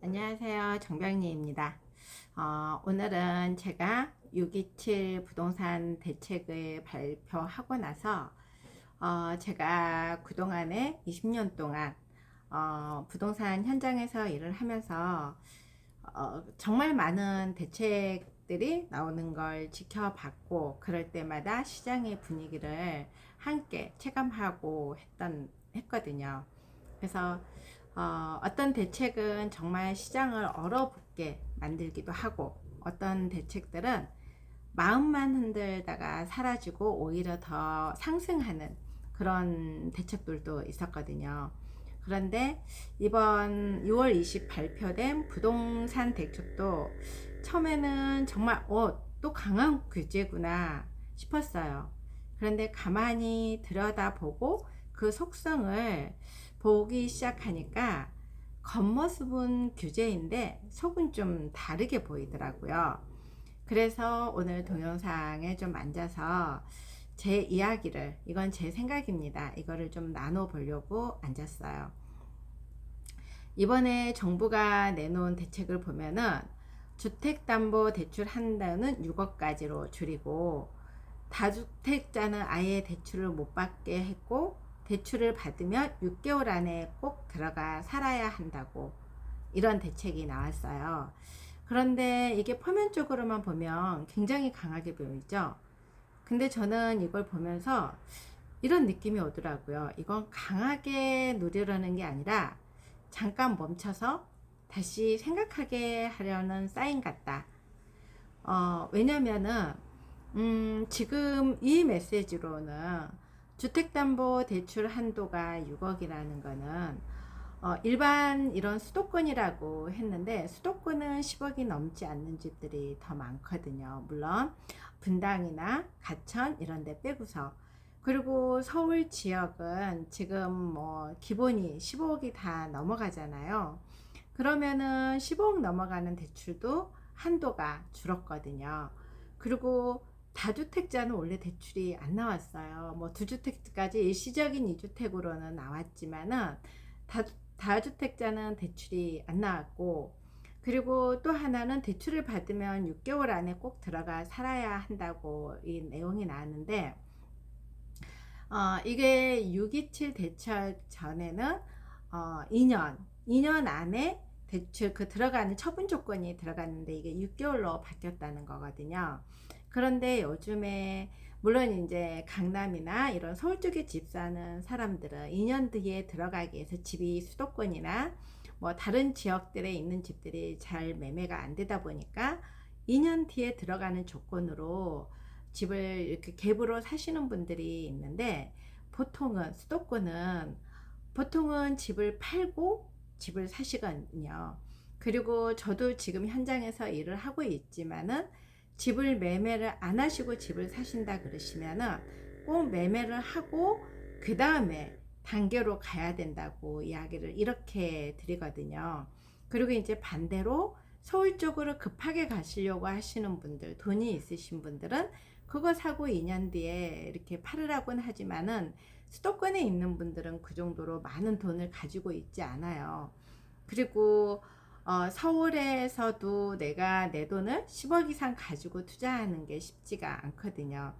안녕하세요. 정병리입니다. 오늘은 제가 627 부동산 대책을 발표하고 나서 제가 그동안에 20년 동안 부동산 현장에서 일을 하면서 정말 많은 대책들이 나오는 걸 지켜봤고, 그럴 때마다 시장의 분위기를 함께 체감하고 했거든요. 그래서 어떤 대책은 정말 시장을 얼어붙게 만들기도 하고, 어떤 대책들은 마음만 흔들다가 사라지고 오히려 더 상승하는 그런 대책들도 있었거든요. 그런데 이번 6월 20 발표된 부동산 대책도 처음에는 정말 또 강한 규제구나 싶었어요. 그런데 가만히 들여다보고 그 속성을 보기 시작하니까 겉모습은 규제인데 속은 좀 다르게 보이더라고요. 그래서 오늘 동영상에 좀 앉아서 제 이야기를, 이건 제 생각입니다, 이거를 좀 나눠보려고 앉았어요. 이번에 정부가 내놓은 대책을 보면은 주택담보대출 한도는 6억까지로 줄이고, 다주택자는 아예 대출을 못 받게 했고, 대출을 받으면 6개월 안에 꼭 들어가 살아야 한다고, 이런 대책이 나왔어요. 그런데 이게 표면적으로만 보면 굉장히 강하게 보이죠. 근데 저는 이걸 보면서 이런 느낌이 오더라고요. 이건 강하게 누리려는 게 아니라 잠깐 멈춰서 다시 생각하게 하려는 사인 같다. 왜냐면은 지금 이 메시지로는 주택담보대출 한도가 6억이라는 거는 일반 이런 수도권이라고 했는데, 수도권은 10억이 넘지 않는 집들이 더 많거든요. 물론 분당이나 가천 이런 데 빼고서. 그리고 서울 지역은 지금 뭐 기본이 15억이 다 넘어가잖아요. 그러면은 15억 넘어가는 대출도 한도가 줄었거든요. 그리고 다주택자는 원래 대출이 안 나왔어요. 뭐 두주택까지 일시적인 2주택으로는 나왔지만은 다주택자는 대출이 안 나왔고, 그리고 또 하나는 대출을 받으면 6개월 안에 꼭 들어가 살아야 한다고 이 내용이 나왔는데, 이게 627 대책 전에는 2년 안에 대출 그 들어가는 처분 조건이 들어갔는데, 이게 6개월로 바뀌었다는 거거든요. 그런데 요즘에 물론 이제 강남이나 이런 서울 쪽에 집 사는 사람들은 2년 뒤에 들어가기 위해서 집이 수도권이나 뭐 다른 지역들에 있는 집들이 잘 매매가 안 되다 보니까 2년 뒤에 들어가는 조건으로 집을 이렇게 갭으로 사시는 분들이 있는데, 보통은 수도권은 보통은 집을 팔고 집을 사시거든요. 그리고 저도 지금 현장에서 일을 하고 있지만은 집을 매매를 안 하시고 집을 사신다 그러시면은 꼭 매매를 하고 그 다음에 단계로 가야 된다고 이야기를 이렇게 드리거든요. 그리고 이제 반대로 서울 쪽으로 급하게 가시려고 하시는 분들, 돈이 있으신 분들은 그거 사고 2년 뒤에 이렇게 팔으라고는 하지만은 수도권에 있는 분들은 그 정도로 많은 돈을 가지고 있지 않아요. 그리고 서울에서도 내가 내 돈을 10억 이상 가지고 투자하는 게 쉽지가 않거든요.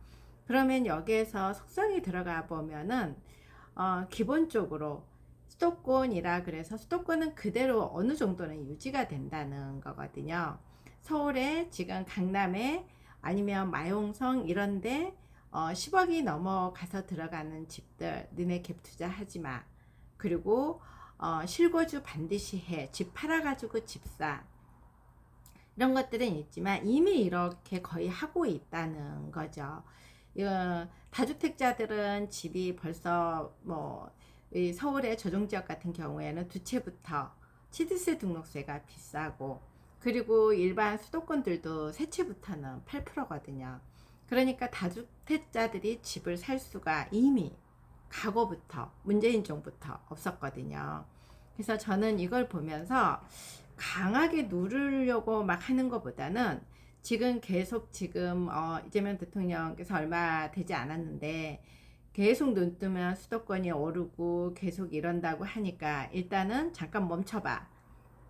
그러면 여기에서 속성이 들어가 보면은 기본적으로 수도권이라 그래서 수도권은 그대로 어느 정도는 유지가 된다는 거거든요. 서울에 지금 강남에 아니면 마용성 이런데 10억이 넘어가서 들어가는 집들 너네 갭 투자하지 마. 그리고 실거주 반드시 해. 집 팔아가지고 집사. 이런 것들은 있지만 이미 이렇게 거의 하고 있다는 거죠. 다주택자들은 집이 벌써 뭐 서울의 조정지역 같은 경우에는 두 채부터 취득세 등록세가 비싸고, 그리고 일반 수도권들도 세 채부터는 8%거든요. 그러니까 다주택자들이 집을 살 수가 이미 과거부터 문재인 정부부터 없었거든요. 그래서 저는 이걸 보면서 강하게 누르려고 막 하는 것보다는 지금 계속 지금 이재명 대통령께서 얼마 되지 않았는데 계속 눈 뜨면 수도권이 오르고 계속 이런다고 하니까 일단은 잠깐 멈춰봐.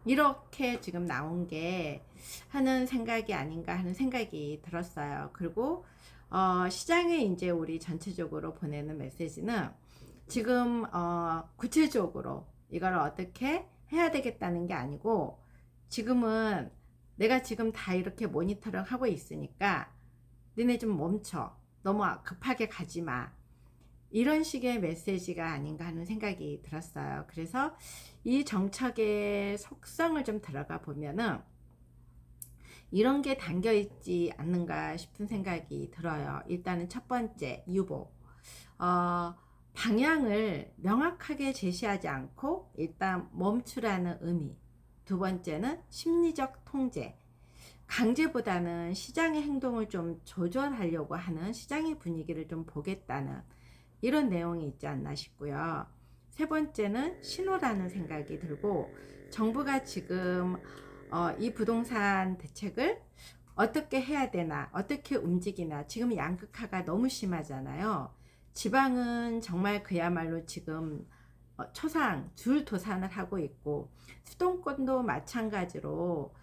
이렇게 지금 나온 게 하는 생각이 아닌가 하는 생각이 들었어요. 그리고 시장에 이제 우리 전체적으로 보내는 메시지는 지금 구체적으로 이걸 어떻게 해야 되겠다는 게 아니고, 지금은 내가 지금 다 이렇게 모니터링 하고 있으니까 니네 좀 멈춰, 너무 급하게 가지 마, 이런 식의 메시지가 아닌가 하는 생각이 들었어요. 그래서 이 정책의 속성을 좀 들어가 보면은 이런 게 담겨 있지 않는가 싶은 생각이 들어요. 일단은 첫 번째, 유보. 어, 방향을 명확하게 제시하지 않고 일단 멈추라는 의미. 두 번째는 심리적 통제. 강제보다는 시장의 행동을 좀 조절하려고 하는, 시장의 분위기를 좀 보겠다는 이런 내용이 있지 않나 싶고요. 세 번째는 신호라는 생각이 들고, 정부가 지금 이 부동산 대책을 어떻게 해야 되나, 어떻게 움직이나, 지금 양극화가 너무 심하잖아요. 지방은 정말 그야말로 지금 초상 줄도산을 하고 있고, 수도권도 마찬가지로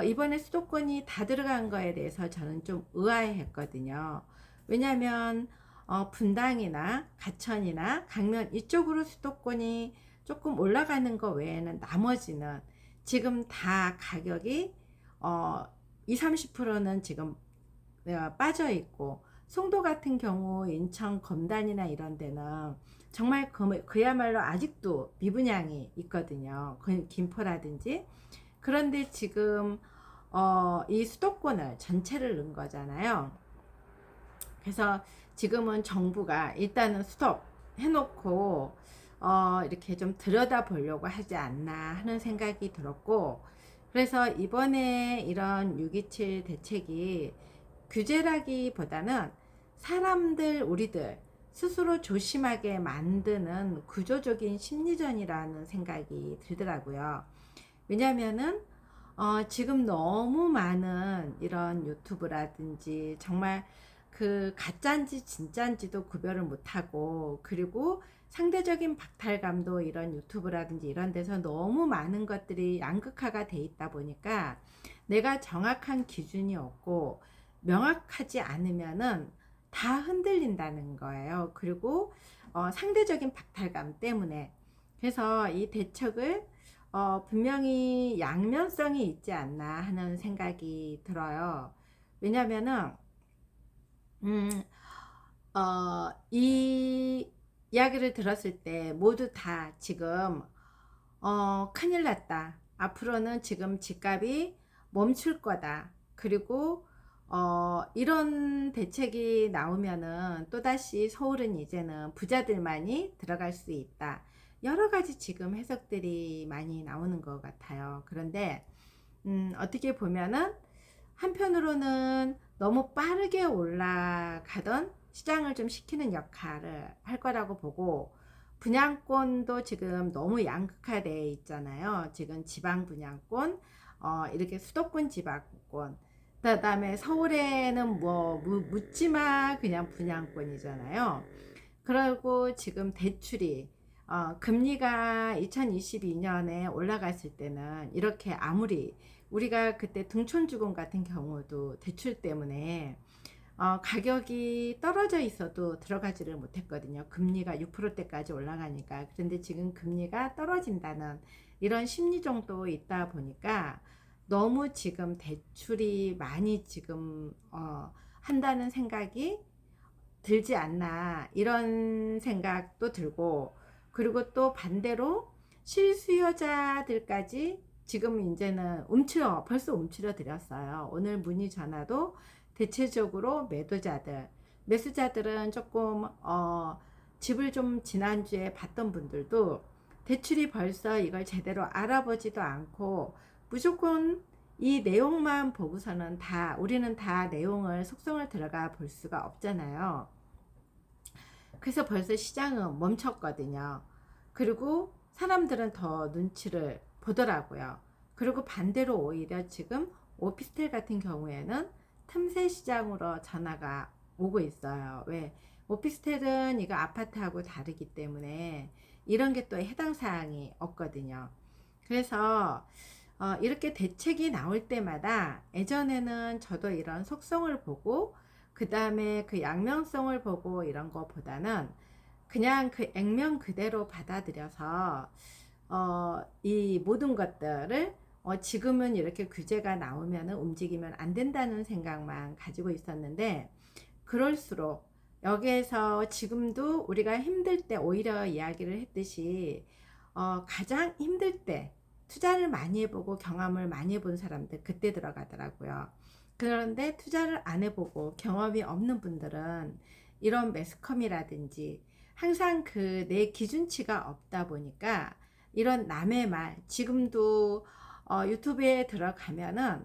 이번에 수도권이 다 들어간 거에 대해서 저는 좀 의아해했거든요. 왜냐하면 분당이나 가천이나 강릉 이쪽으로 수도권이 조금 올라가는 거 외에는 나머지는 지금 다 가격이 20, 30%는 지금 빠져 있고, 송도 같은 경우 인천 검단이나 이런 데는 정말 그야말로 아직도 미분양이 있거든요. 김포라든지. 그런데 지금 이 수도권을 전체를 넣은 거잖아요. 그래서 지금은 정부가 일단은 스톱 해놓고 이렇게 좀 들여다 보려고 하지 않나 하는 생각이 들었고, 그래서 이번에 이런 6.27 대책이 규제라기보다는 사람들, 우리들 스스로 조심하게 만드는 구조적인 심리전이라는 생각이 들더라고요. 왜냐면은 지금 너무 많은 이런 유튜브라든지 정말 그 가짜인지 진짜인지도 구별을 못하고, 그리고 상대적인 박탈감도 이런 유튜브라든지 이런 데서 너무 많은 것들이 양극화가 돼 있다 보니까 내가 정확한 기준이 없고 명확하지 않으면은 다 흔들린다는 거예요. 그리고 상대적인 박탈감 때문에. 그래서 이 대책을 분명히 양면성이 있지 않나 하는 생각이 들어요. 왜냐면은 음, 이 이야기를 들었을 때 모두 다 지금 큰일 났다, 앞으로는 지금 집값이 멈출 거다, 그리고 이런 대책이 나오면은 또다시 서울은 이제는 부자들만이 들어갈 수 있다, 여러 가지 지금 해석들이 많이 나오는 것 같아요. 그런데 어떻게 보면은 한편으로는 너무 빠르게 올라가던 시장을 좀 식히는 역할을 할 거라고 보고, 분양권도 지금 너무 양극화되어 있잖아요. 지금 지방 분양권, 이렇게 수도권 지방권, 그다음에 서울에는 뭐 묻지마 그냥 분양권이잖아요. 그리고 지금 대출이 금리가 2022년에 올라갔을 때는 이렇게, 아무리 우리가 그때 등촌주공 같은 경우도 대출 때문에 가격이 떨어져 있어도 들어가지를 못했거든요. 금리가 6%대까지 올라가니까. 그런데 지금 금리가 떨어진다는 이런 심리 정도 있다 보니까 너무 지금 대출이 많이 지금 한다는 생각이 들지 않나, 이런 생각도 들고, 그리고 또 반대로 실수요자들까지 지금 이제는 벌써 움츠려 드렸어요. 오늘 문의 전화도 대체적으로 매수자들은 조금 집을 좀 지난주에 봤던 분들도 대출이 벌써 이걸 제대로 알아보지도 않고, 무조건 이 내용만 보고서는 우리는 다 내용을, 속성을 들어가 볼 수가 없잖아요. 그래서 벌써 시장은 멈췄거든요. 그리고 사람들은 더 눈치를 보더라고요. 그리고 반대로 오히려 지금 오피스텔 같은 경우에는 틈새 시장으로 전화가 오고 있어요. 왜? 오피스텔은 이거 아파트하고 다르기 때문에 이런 게 또 해당 사항이 없거든요. 그래서 이렇게 대책이 나올 때마다 예전에는 저도 이런 속성을 보고 그 다음에 그 양면성을 보고 이런 거보다는 그냥 그 액면 그대로 받아들여서 이 모든 것들을 지금은 이렇게 규제가 나오면 움직이면 안 된다는 생각만 가지고 있었는데, 그럴수록 여기에서 지금도 우리가 힘들 때 오히려 이야기를 했듯이 가장 힘들 때 투자를 많이 해보고 경험을 많이 해본 사람들 그때 들어가더라고요. 그런데 투자를 안 해보고 경험이 없는 분들은 이런 매스컴이라든지 항상 그 내 기준치가 없다 보니까 이런 남의 말, 지금도 유튜브에 들어가면은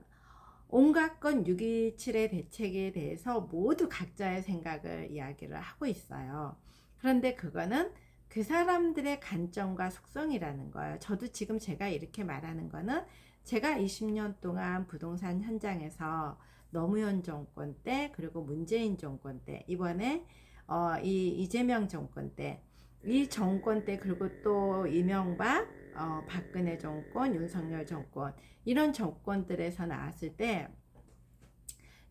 온갖 건 6.27의 대책에 대해서 모두 각자의 생각을 이야기를 하고 있어요. 그런데 그거는 그 사람들의 관점과 속성이라는 거예요. 저도 지금 제가 이렇게 말하는 거는 제가 20년 동안 부동산 현장에서 노무현 정권 때, 그리고 문재인 정권 때, 이번에 이 이재명 정권 때, 이 정권 때, 그리고 또 이명박, 박근혜 정권, 윤석열 정권, 이런 정권들에서 나왔을 때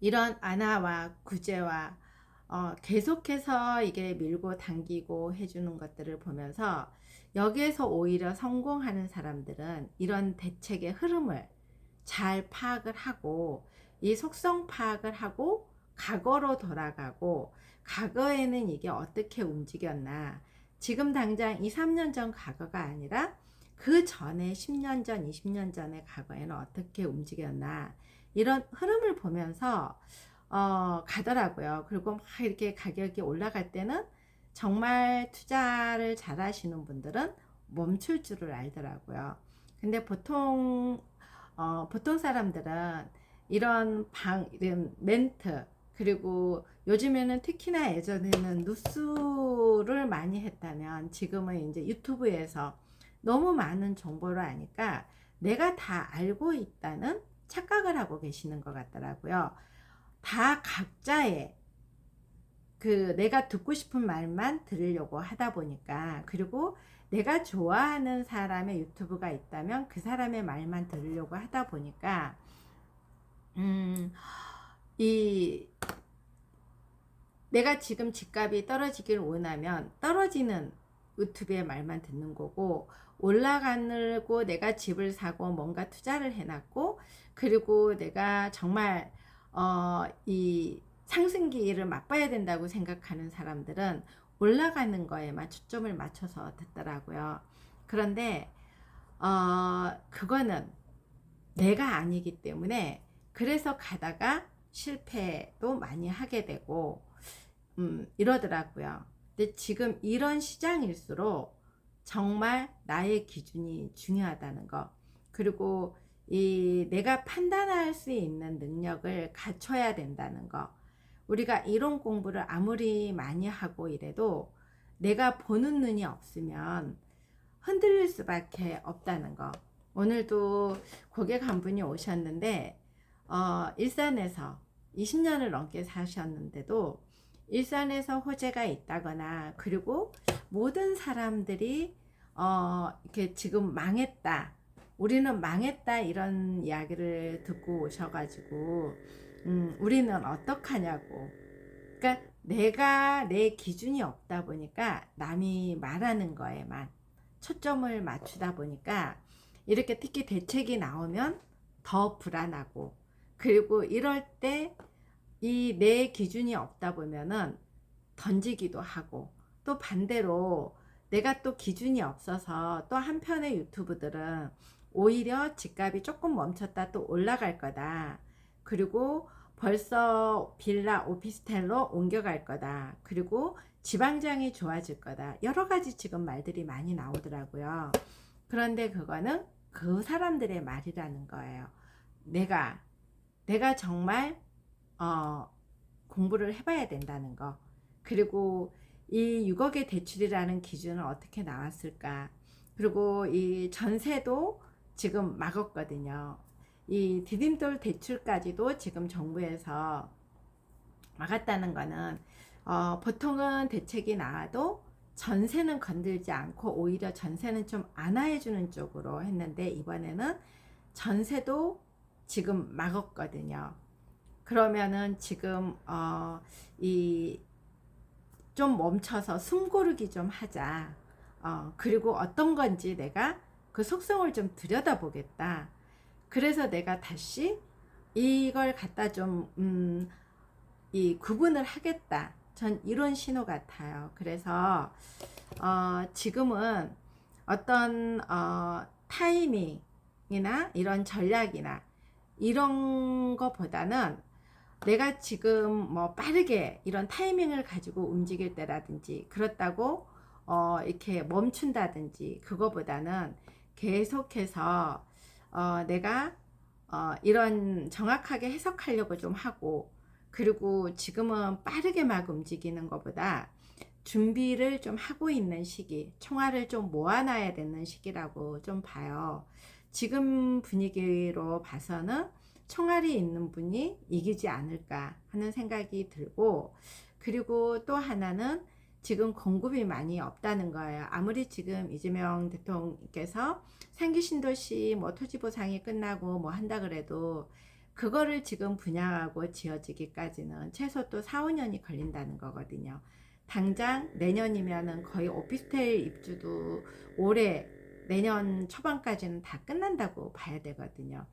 이런 안화와 구제와 계속해서 이게 밀고 당기고 해주는 것들을 보면서 여기에서 오히려 성공하는 사람들은 이런 대책의 흐름을 잘 파악을 하고 이 속성 파악을 하고 과거로 돌아가고 과거에는 이게 어떻게 움직였나, 지금 당장 2, 3년 전 과거가 아니라 그 전에 10년 전, 20년 전의 과거에는 어떻게 움직였나, 이런 흐름을 보면서 가더라고요. 그리고 막 이렇게 가격이 올라갈 때는 정말 투자를 잘 하시는 분들은 멈출 줄을 알더라고요. 근데 보통 사람들은 이런 멘트, 그리고 요즘에는 특히나 예전에는 뉴스를 많이 했다면 지금은 이제 유튜브에서 너무 많은 정보를 아니까 내가 다 알고 있다는 착각을 하고 계시는 것 같더라고요. 다 각자의 그 내가 듣고 싶은 말만 들으려고 하다 보니까, 그리고 내가 좋아하는 사람의 유튜브가 있다면 그 사람의 말만 들으려고 하다 보니까 이 내가 지금 집값이 떨어지길 원하면 떨어지는 유튜브의 말만 듣는 거고, 올라가고 내가 집을 사고 뭔가 투자를 해놨고, 그리고 내가 정말 이 상승기를 맛봐야 된다고 생각하는 사람들은 올라가는 거에만 초점을 맞춰서 듣더라고요. 그런데 그거는 내가 아니기 때문에 그래서 가다가 실패도 많이 하게 되고 이러더라고요. 근데 지금 이런 시장일수록 정말 나의 기준이 중요하다는 거, 그리고 이 내가 판단할 수 있는 능력을 갖춰야 된다는 거. 우리가 이론 공부를 아무리 많이 하고 이래도 내가 보는 눈이 없으면 흔들릴 수밖에 없다는 거. 오늘도 고객 한 분이 오셨는데 일산에서 20년을 넘게 사셨는데도 일산에서 호재가 있다거나, 그리고 모든 사람들이 이렇게 지금 망했다, 우리는 망했다, 이런 이야기를 듣고 오셔가지고 우리는 어떡하냐고. 그러니까 내가 내 기준이 없다 보니까 남이 말하는 거에만 초점을 맞추다 보니까 이렇게 특히 대책이 나오면 더 불안하고, 그리고 이럴 때 이 내 기준이 없다 보면은 던지기도 하고, 또 반대로 내가 또 기준이 없어서 또 한편의 유튜브들은 오히려 집값이 조금 멈췄다 또 올라갈 거다, 그리고 벌써 빌라 오피스텔로 옮겨갈 거다, 그리고 지방장이 좋아질 거다, 여러 가지 지금 말들이 많이 나오더라고요. 그런데 그거는 그 사람들의 말이라는 거예요. 내가 정말 공부를 해봐야 된다는 거, 그리고 이 6억의 대출이라는 기준은 어떻게 나왔을까, 그리고 이 전세도 지금 막았거든요. 이 디딤돌 대출까지도 지금 정부에서 막았다는 거는 보통은 대책이 나와도 전세는 건들지 않고 오히려 전세는 좀 안아해 주는 쪽으로 했는데, 이번에는 전세도 지금 막았거든요. 그러면은 지금 이 좀 멈춰서 숨 고르기 좀 하자. 그리고 어떤 건지 내가 그 속성을 좀 들여다보겠다. 그래서 내가 다시 이걸 갖다 좀 이 구분을 하겠다. 전 이런 신호 같아요. 그래서 지금은 어떤 타이밍이나 이런 전략이나 이런 거보다는 내가 지금 뭐 빠르게 이런 타이밍을 가지고 움직일 때라든지 그렇다고 이렇게 멈춘다든지 그거보다는 계속해서 내가 이런 정확하게 해석하려고 좀 하고, 그리고 지금은 빠르게 막 움직이는 것보다 준비를 좀 하고 있는 시기, 총알을 좀 모아놔야 되는 시기라고 좀 봐요. 지금 분위기로 봐서는 총알이 있는 분이 이기지 않을까 하는 생각이 들고, 그리고 또 하나는 지금 공급이 많이 없다는 거예요. 아무리 지금 이재명 대통령께서 상기 신도시 뭐 토지 보상이 끝나고 뭐 한다 그래도 그거를 지금 분양하고 지어지기까지는 최소 또 4, 5년이 걸린다는 거거든요. 당장 내년이면은 거의 오피스텔 입주도 올해 내년 초반까지는 다 끝난다고 봐야 되거든요.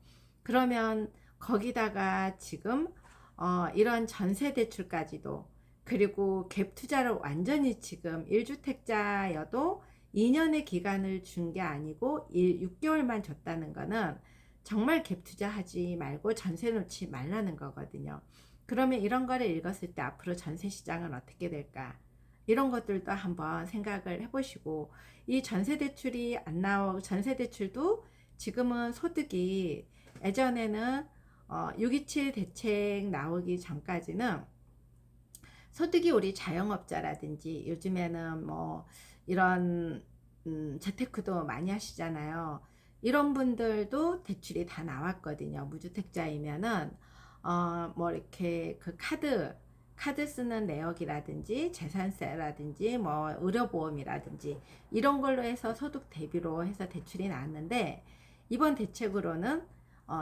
그러면 거기다가 지금 이런 전세 대출까지도, 그리고 갭 투자를 완전히 지금 1주택자여도 2년의 기간을 준 게 아니고 6개월만 줬다는 거는 정말 갭 투자하지 말고 전세 놓지 말라는 거거든요. 그러면 이런 거를 읽었을 때 앞으로 전세 시장은 어떻게 될까? 이런 것들도 한번 생각을 해보시고, 이 전세 대출이 안 나오고, 전세 대출도 지금은 소득이 예전에는 627 대책 나오기 전까지는 소득이 우리 자영업자라든지 요즘에는 뭐 이런 재테크도 많이 하시잖아요. 이런 분들도 대출이 다 나왔거든요. 무주택자이면은 뭐 이렇게 그 카드 쓰는 내역이라든지 재산세라든지 뭐 의료보험이라든지 이런 걸로 해서 소득 대비로 해서 대출이 나왔는데, 이번 대책으로는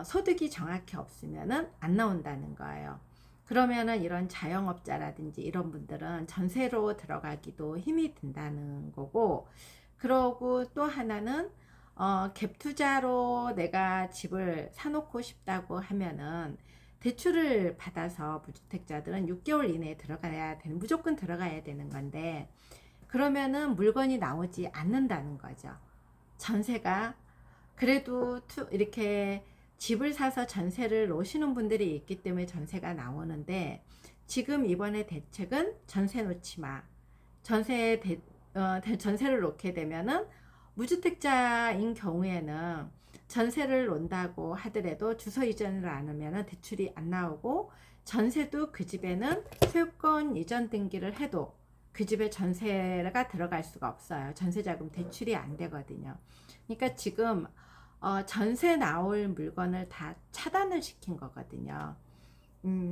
소득이 정확히 없으면은 안 나온다는 거예요. 그러면은 이런 자영업자라든지 이런 분들은 전세로 들어가기도 힘이 든다는 거고, 그러고 또 하나는 갭 투자로 내가 집을 사놓고 싶다고 하면은 대출을 받아서 무주택자들은 6개월 이내에 들어가야 되는, 무조건 들어가야 되는 건데, 그러면은 물건이 나오지 않는다는 거죠. 전세가 그래도 이렇게 집을 사서 전세를 놓으시는 분들이 있기 때문에 전세가 나오는데, 지금 이번에 대책은 전세 놓지 마. 전세를 놓게 되면은 무주택자인 경우에는 전세를 놓는다고 하더라도 주소 이전을 안 하면 대출이 안 나오고, 전세도 그 집에는 소유권 이전 등기를 해도 그 집에 전세가 들어갈 수가 없어요. 전세자금 대출이 안 되거든요. 그러니까 지금 전세 나올 물건을 다 차단을 시킨 거거든요.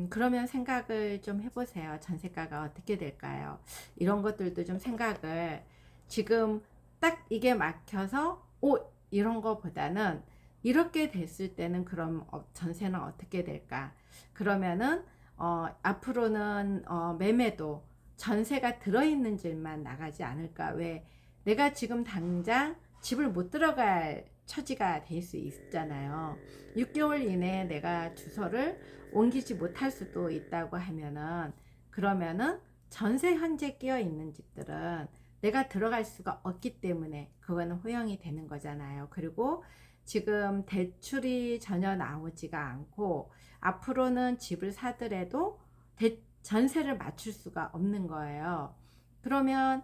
그러면 생각을 좀 해보세요. 전세가가 어떻게 될까요? 이런 것들도 좀 생각을, 지금 딱 이게 막혀서 이런 거보다는 이렇게 됐을 때는 그럼 전세는 어떻게 될까? 그러면은 앞으로는 매매도 전세가 들어있는 집만 나가지 않을까? 왜 내가 지금 당장 집을 못 들어갈 처지가 될 수 있잖아요. 6개월 이내에 내가 주소를 옮기지 못할 수도 있다고 하면은, 그러면은 전세 현재 끼어 있는 집들은 내가 들어갈 수가 없기 때문에 그거는 허용이 되는 거잖아요. 그리고 지금 대출이 전혀 나오지가 않고 앞으로는 집을 사더라도 전세를 맞출 수가 없는 거예요. 그러면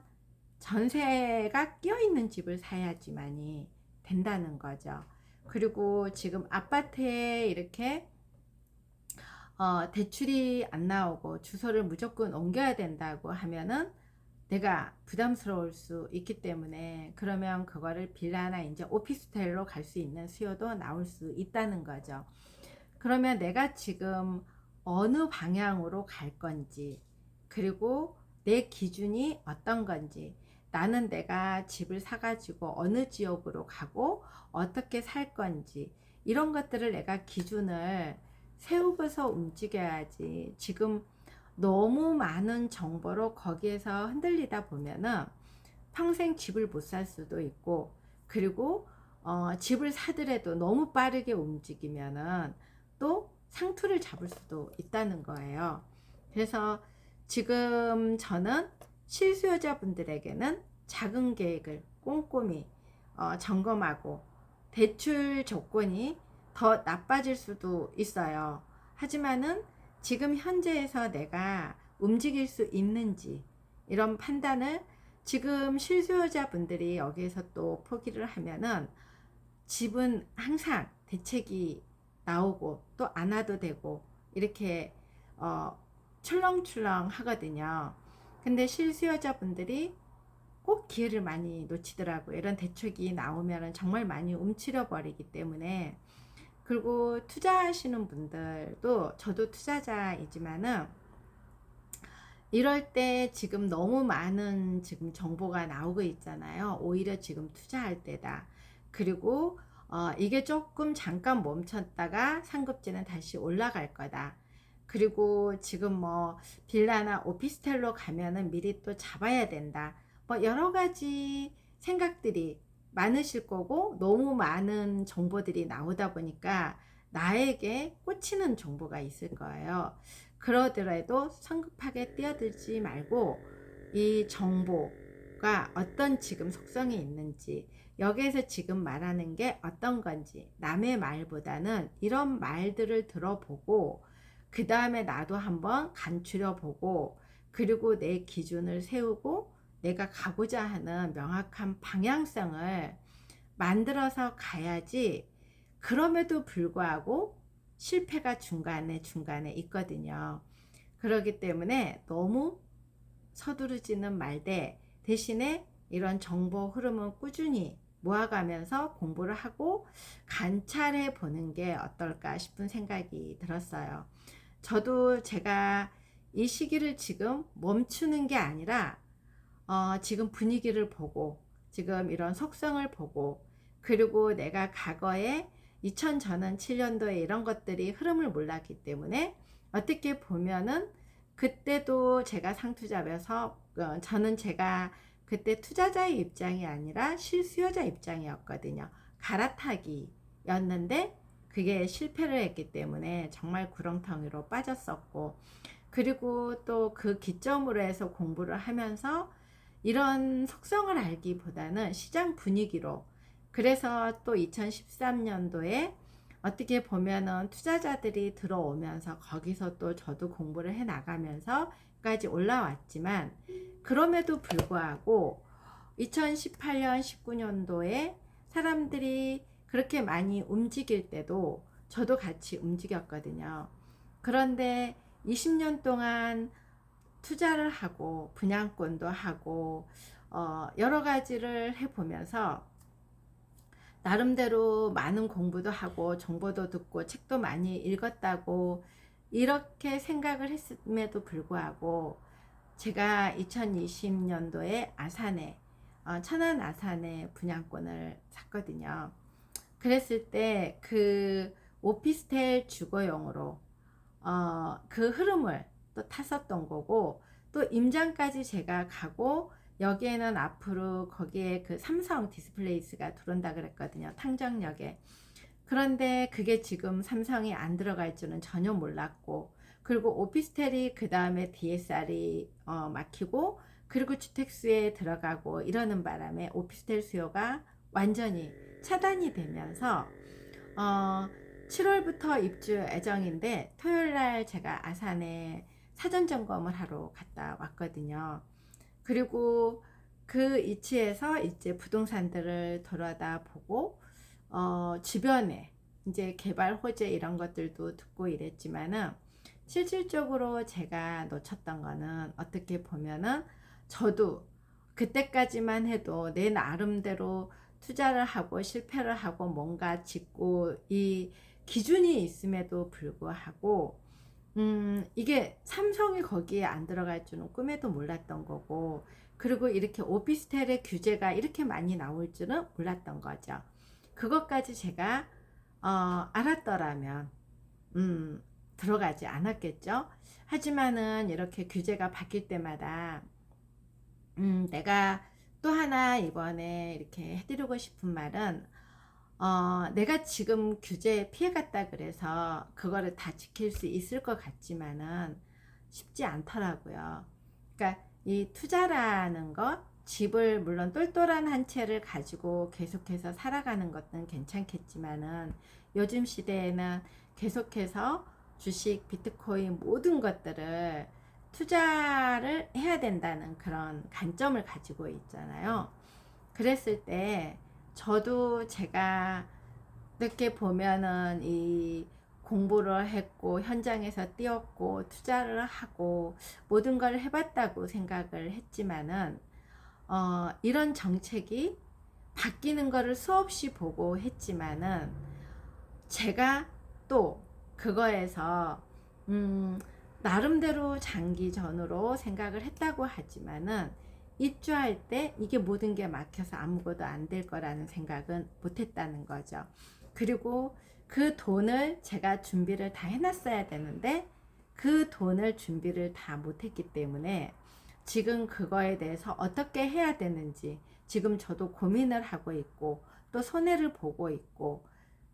전세가 끼어 있는 집을 사야지만이 된다는 거죠. 그리고 지금 아파트에 이렇게 대출이 안 나오고 주소를 무조건 옮겨야 된다고 하면은 내가 부담스러울 수 있기 때문에, 그러면 그거를 빌라나 이제 오피스텔로 갈 수 있는 수요도 나올 수 있다는 거죠. 그러면 내가 지금 어느 방향으로 갈 건지, 그리고 내 기준이 어떤 건지, 나는 내가 집을 사가지고 어느 지역으로 가고 어떻게 살 건지, 이런 것들을 내가 기준을 세우고서 움직여야지. 지금 너무 많은 정보로 거기에서 흔들리다 보면은 평생 집을 못 살 수도 있고, 그리고 집을 사더라도 너무 빠르게 움직이면은 또 상투를 잡을 수도 있다는 거예요. 그래서 지금 저는 실수요자분들에게는 작은 계획을 꼼꼼히 점검하고, 대출 조건이 더 나빠질 수도 있어요. 하지만은 지금 현재에서 내가 움직일 수 있는지, 이런 판단을 지금 실수요자분들이 여기에서 또 포기를 하면은 집은 항상 대책이 나오고 또 안 와도 되고 이렇게 출렁출렁 하거든요. 근데 실수요자분들이 꼭 기회를 많이 놓치더라고요. 이런 대책이 나오면 정말 많이 움츠려 버리기 때문에. 그리고 투자하시는 분들도, 저도 투자자이지만은 이럴 때 지금 너무 많은 지금 정보가 나오고 있잖아요. 오히려 지금 투자할 때다. 그리고 이게 조금 잠깐 멈췄다가 상급지는 다시 올라갈 거다. 그리고 지금 뭐 빌라나 오피스텔로 가면은 미리 또 잡아야 된다. 뭐 여러 가지 생각들이 많으실 거고, 너무 많은 정보들이 나오다 보니까 나에게 꽂히는 정보가 있을 거예요. 그러더라도 성급하게 뛰어들지 말고 이 정보가 어떤 지금 속성이 있는지, 여기에서 지금 말하는 게 어떤 건지 남의 말보다는 이런 말들을 들어보고, 그 다음에 나도 한번 간추려 보고, 그리고 내 기준을 세우고 내가 가고자 하는 명확한 방향성을 만들어서 가야지. 그럼에도 불구하고 실패가 중간에 있거든요. 그렇기 때문에 너무 서두르지는 말되, 대신에 이런 정보 흐름은 꾸준히 모아가면서 공부를 하고 관찰해 보는 게 어떨까 싶은 생각이 들었어요. 저도 제가 이 시기를 지금 멈추는 게 아니라 지금 분위기를 보고, 지금 이런 속성을 보고, 그리고 내가 과거에 2007년도에 이런 것들이 흐름을 몰랐기 때문에 어떻게 보면은 그때도 제가 상투자여서 저는 제가 그때 투자자의 입장이 아니라 실수요자 입장이었거든요. 갈아타기였는데 그게 실패를 했기 때문에 정말 구렁텅이로 빠졌었고, 그리고 또 그 기점으로 해서 공부를 하면서 이런 속성을 알기보다는 시장 분위기로, 그래서 또 2013년도에 어떻게 보면은 투자자들이 들어오면서 거기서 또 저도 공부를 해 나가면서까지 올라왔지만, 그럼에도 불구하고 2018년 19년도에 사람들이 그렇게 많이 움직일 때도 저도 같이 움직였거든요. 그런데 20년 동안 투자를 하고 분양권도 하고 여러 가지를 해보면서 나름대로 많은 공부도 하고 정보도 듣고 책도 많이 읽었다고 이렇게 생각을 했음에도 불구하고, 제가 2020년도에 아산에 천안 아산에 분양권을 샀거든요. 그랬을 때 그 오피스텔 주거용으로 그 흐름을 또 탔었던 거고, 또 임장까지 제가 가고, 여기에는 앞으로 거기에 그 삼성 디스플레이스가 들어온다 그랬거든요, 탕정역에. 그런데 그게 지금 삼성이 안 들어갈 줄은 전혀 몰랐고, 그리고 오피스텔이 그 다음에 DSR이 막히고, 그리고 주택수에 들어가고 이러는 바람에 오피스텔 수요가 완전히 차단이 되면서 7월부터 입주 예정인데, 토요일날 제가 아산에 사전 점검을 하러 갔다 왔거든요. 그리고 그 위치에서 이제 부동산들을 돌아다 보고 주변에 이제 개발 호재 이런 것들도 듣고 이랬지만은, 실질적으로 제가 놓쳤던 거는 어떻게 보면은, 저도 그때까지만 해도 내 나름대로 투자를 하고 실패를 하고 뭔가 짓고 이 기준이 있음에도 불구하고 이게 삼성이 거기에 안 들어갈 줄은 꿈에도 몰랐던 거고, 그리고 이렇게 오피스텔의 규제가 이렇게 많이 나올 줄은 몰랐던 거죠. 그것까지 제가 알았더라면 들어가지 않았겠죠. 하지만은 이렇게 규제가 바뀔 때마다 내가 또 하나 이번에 이렇게 해드리고 싶은 말은, 내가 지금 규제에 피해갔다 그래서 그거를 다 지킬 수 있을 것 같지만은 쉽지 않더라고요. 그러니까 이 투자라는 거, 집을 물론 똘똘한 한 채를 가지고 계속해서 살아가는 것은 괜찮겠지만은 요즘 시대에는 계속해서 주식, 비트코인 모든 것들을 투자를 해야 된다는 그런 관점을 가지고 있잖아요. 그랬을 때 저도 제가 이렇게 보면은 이 공부를 했고 현장에서 뛰었고 투자를 하고 모든 걸 해봤다고 생각을 했지만은 이런 정책이 바뀌는 거를 수없이 보고 했지만은 제가 또 그거에서 나름대로 장기전으로 생각을 했다고 하지만은 입주할 때 이게 모든 게 막혀서 아무것도 안 될 거라는 생각은 못했다는 거죠. 그리고 그 돈을 제가 준비를 다 해놨어야 되는데 그 돈을 준비를 다 못했기 때문에 지금 그거에 대해서 어떻게 해야 되는지 지금 저도 고민을 하고 있고 또 손해를 보고 있고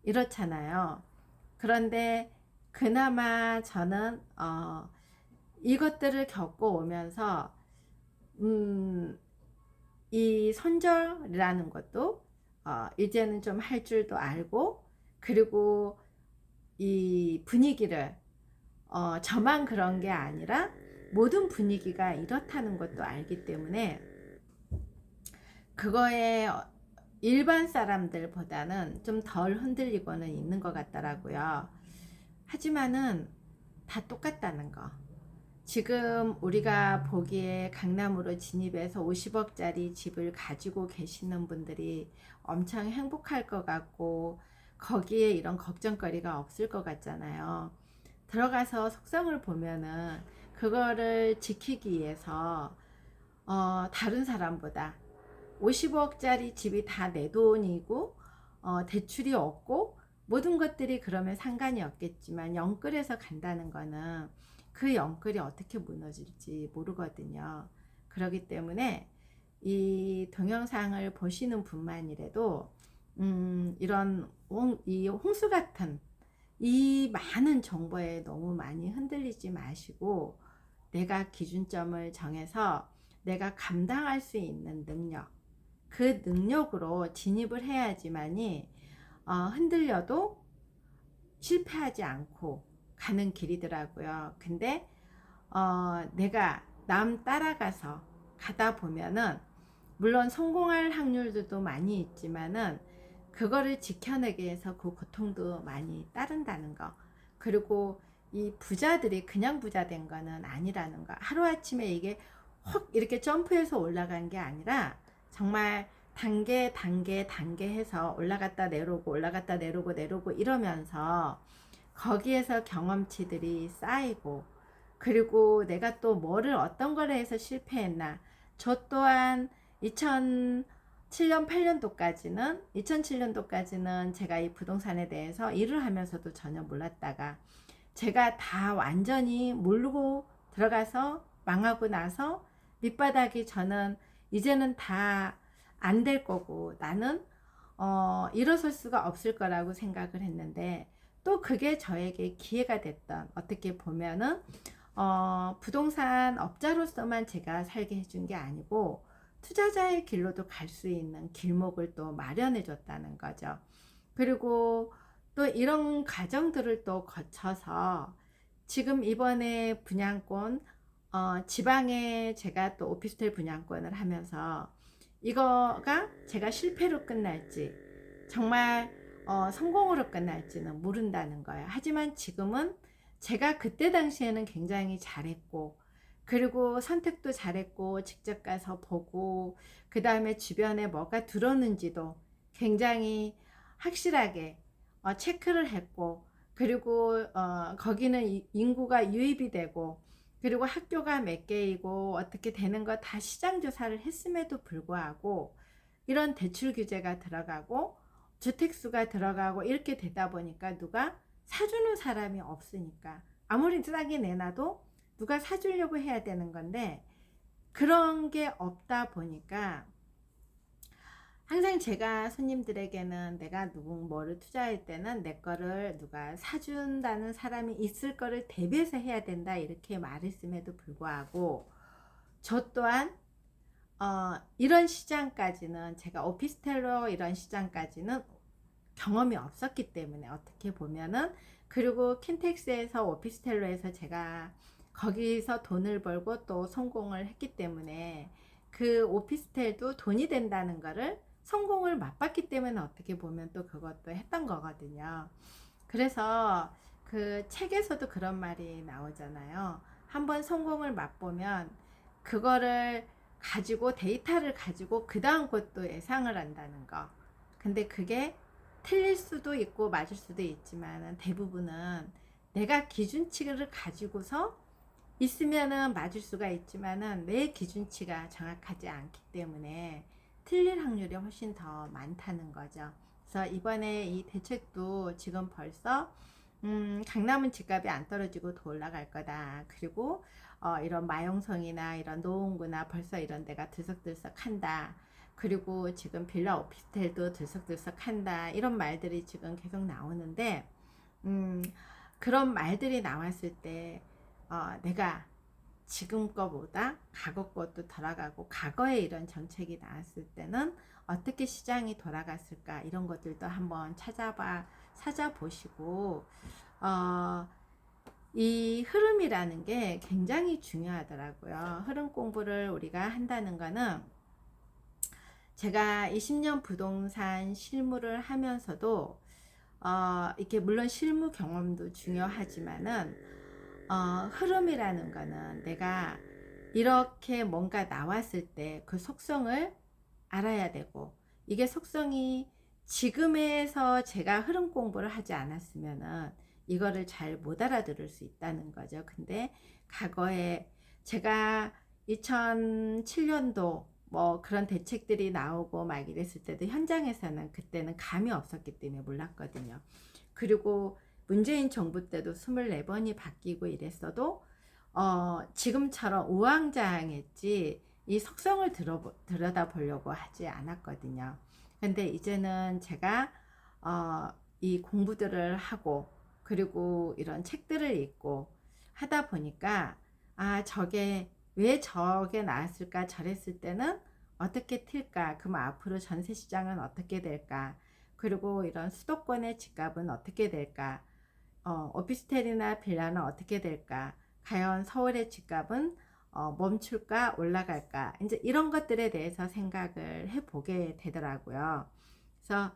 이렇잖아요. 그런데 그나마 저는 이것들을 겪어 오면서 이 손절이라는 것도 이제는 좀 할 줄도 알고, 그리고 이 분위기를 저만 그런 게 아니라 모든 분위기가 이렇다는 것도 알기 때문에 그거에 일반 사람들보다는 좀 덜 흔들리고는 있는 것 같더라고요. 하지만은 다 똑같다는 거. 지금 우리가 보기에 강남으로 진입해서 50억짜리 집을 가지고 계시는 분들이 엄청 행복할 것 같고 거기에 이런 걱정거리가 없을 것 같잖아요. 들어가서 속성을 보면은 그거를 지키기 위해서 다른 사람보다 50억짜리 집이 다 내 돈이고 대출이 없고 모든 것들이 그러면 상관이 없겠지만 영끌에서 간다는 거는 그 영끌이 어떻게 무너질지 모르거든요. 그렇기 때문에 이 동영상을 보시는 분만이라도 이런 이 홍수 같은 이 많은 정보에 너무 많이 흔들리지 마시고 내가 기준점을 정해서 내가 감당할 수 있는 능력, 그 능력으로 진입을 해야지만이 흔들려도 실패하지 않고 가는 길이더라고요. 근데 내가 남 따라가서 가다 보면은 물론 성공할 확률도 많이 있지만은 그거를 지켜내기 위해서 그 고통도 많이 따른다는 거. 그리고 이 부자들이 그냥 부자 된 거는 아니라는 거. 하루아침에 이게 확 이렇게 점프해서 올라간 게 아니라 정말 단계 해서 올라갔다 내려오고 올라갔다 내려오고 내려오고 이러면서 거기에서 경험치들이 쌓이고, 그리고 내가 또 뭐를 어떤 걸 해서 실패했나. 저 또한 2007년 2007년도까지는 제가 이 부동산에 대해서 일을 하면서도 전혀 몰랐다가 제가 다 완전히 모르고 들어가서 망하고 나서 밑바닥이 저는 이제는 다 안 될 거고 나는 일어설 수가 없을 거라고 생각을 했는데 또 그게 저에게 기회가 됐던, 어떻게 보면은 부동산 업자로서만 제가 살게 해준 게 아니고 투자자의 길로도 갈 수 있는 길목을 또 마련해 줬다는 거죠. 그리고 또 이런 과정들을 또 거쳐서 지금 이번에 분양권, 지방에 제가 또 오피스텔 분양권을 하면서 이거가 제가 실패로 끝날지 정말 성공으로 끝날지는 모른다는 거예요. 하지만 지금은 제가 그때 당시에는 굉장히 잘했고, 그리고 선택도 잘했고, 직접 가서 보고, 그 다음에 주변에 뭐가 들었는지도 굉장히 확실하게 체크를 했고, 그리고 거기는 인구가 유입이 되고, 그리고 학교가 몇 개이고 어떻게 되는 거 다 시장 조사를 했음에도 불구하고 이런 대출 규제가 들어가고 주택수가 들어가고 이렇게 되다 보니까 누가 사주는 사람이 없으니까 아무리 싸게 내놔도 누가 사주려고 해야 되는 건데 그런 게 없다 보니까 항상 제가 손님들에게는 내가 누구 뭐를 투자할 때는 내 거를 누가 사준다는 사람이 있을 거를 대비해서 해야 된다 이렇게 말했음에도 불구하고 저 또한 이런 시장까지는 제가 오피스텔로 이런 시장까지는 경험이 없었기 때문에 어떻게 보면은 그리고 킨텍스에서 오피스텔로에서 제가 거기서 돈을 벌고 또 성공을 했기 때문에 그 오피스텔도 돈이 된다는 거를 성공을 맛봤기 때문에 어떻게 보면 또 그것도 했던 거거든요. 그래서 그 책에서도 그런 말이 나오잖아요. 한번 성공을 맛보면 그거를 가지고 데이터를 가지고 그 다음 것도 예상을 한다는 거. 근데 그게 틀릴 수도 있고 맞을 수도 있지만 대부분은 내가 기준치를 가지고서 있으면은 맞을 수가 있지만은 내 기준치가 정확하지 않기 때문에 틀릴 확률이 훨씬 더 많다는 거죠. 그래서 이번에 이 대책도 지금 벌써 강남은 집값이 안 떨어지고 더 올라갈 거다. 그리고 이런 마용성이나 이런 노원구나 벌써 이런 데가 들썩들썩 한다. 그리고 지금 빌라 오피스텔도 들썩들썩 한다. 이런 말들이 지금 계속 나오는데 그런 말들이 나왔을 때 내가 지금 거보다 과거 것도 돌아가고 과거에 이런 정책이 나왔을 때는 어떻게 시장이 돌아갔을까 이런 것들도 한번 찾아보시고 이 흐름이라는 게 굉장히 중요하더라고요. 흐름 공부를 우리가 한다는 거는 제가 20년 부동산 실무를 하면서도 이렇게 물론 실무 경험도 중요하지만은 흐름이라는 거는 내가 이렇게 뭔가 나왔을 때 그 속성을 알아야 되고 이게 속성이 지금에서 제가 흐름 공부를 하지 않았으면은 이거를 잘 못 알아들을 수 있다는 거죠. 근데 과거에 제가 2007년도 뭐 그런 대책들이 나오고 막 이랬을 때도 현장에서는 그때는 감이 없었기 때문에 몰랐거든요. 그리고 문재인 정부 때도 24번이 바뀌고 이랬어도 지금처럼 우왕좌왕했지 이 속성을 들여다보려고 하지 않았거든요. 근데 이제는 제가 이 공부들을 하고 그리고 이런 책들을 읽고 하다 보니까 저게 왜 저게 나왔을까 저랬을 때는 어떻게 튈까 그럼 앞으로 전세시장은 어떻게 될까 그리고 이런 수도권의 집값은 어떻게 될까 오피스텔이나 빌라는 어떻게 될까 과연 서울의 집값은 멈출까 올라갈까 이제 이런 것들에 대해서 생각을 해보게 되더라고요. 그래서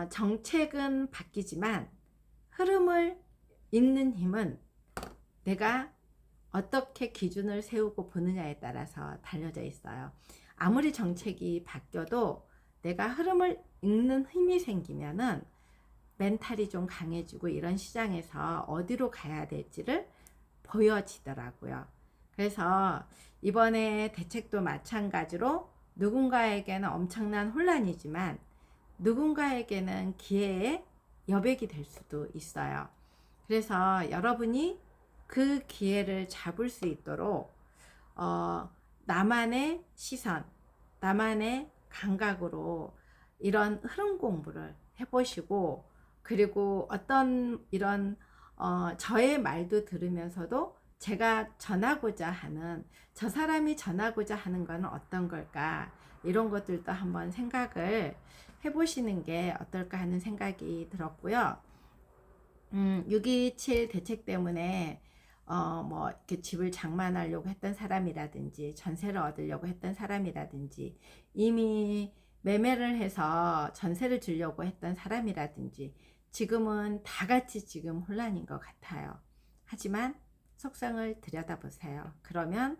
정책은 바뀌지만 흐름을 잇는 힘은 내가 어떻게 기준을 세우고 보느냐에 따라서 달려져 있어요. 아무리 정책이 바뀌어도 내가 흐름을 읽는 힘이 생기면은 멘탈이 좀 강해지고 이런 시장에서 어디로 가야 될지를 보여지더라고요. 그래서 이번에 대책도 마찬가지로 누군가에게는 엄청난 혼란이지만 누군가에게는 기회의 여백이 될 수도 있어요. 그래서 여러분이 그 기회를 잡을 수 있도록 나만의 시선, 나만의 감각으로 이런 흐름 공부를 해보시고 그리고 어떤 이런 저의 말도 들으면서도 제가 전하고자 하는 저 사람이 전하고자 하는 것은 어떤 걸까 이런 것들도 한번 생각을 해보시는 게 어떨까 하는 생각이 들었고요. 6.27 대책 때문에 뭐 이렇게 집을 장만하려고 했던 사람이라든지 전세를 얻으려고 했던 사람이라든지 이미 매매를 해서 전세를 주려고 했던 사람이라든지 지금은 다 같이 지금 혼란인 것 같아요. 하지만 속성을 들여다보세요. 그러면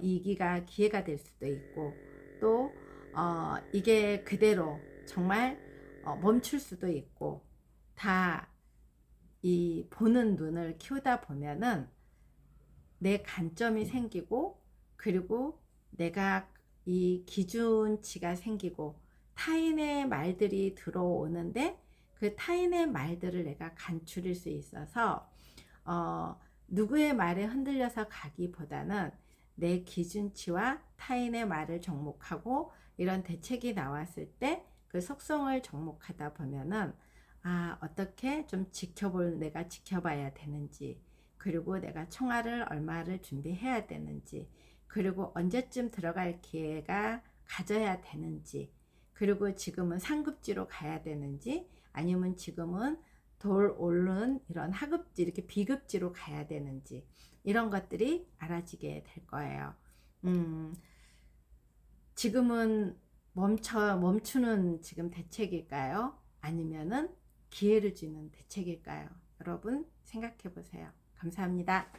이기가 기회가 될 수도 있고 또 이게 그대로 정말 멈출 수도 있고 다 이 보는 눈을 키우다 보면은 내 관점이 생기고 그리고 내가 이 기준치가 생기고 타인의 말들이 들어오는데 그 타인의 말들을 내가 간추릴 수 있어서 누구의 말에 흔들려서 가기보다는 내 기준치와 타인의 말을 접목하고 이런 대책이 나왔을 때 그 속성을 접목하다 보면은 어떻게 좀 내가 지켜봐야 되는지, 그리고 내가 총알을 얼마를 준비해야 되는지, 그리고 언제쯤 들어갈 기회가 가져야 되는지, 그리고 지금은 상급지로 가야 되는지 아니면 지금은 돌 오른 이런 하급지, 이렇게 비급지로 가야 되는지, 이런 것들이 알아지게 될 거예요. 지금은 멈추는 지금 대책일까요? 아니면은 기회를 주는 대책일까요? 여러분 생각해 보세요. 감사합니다.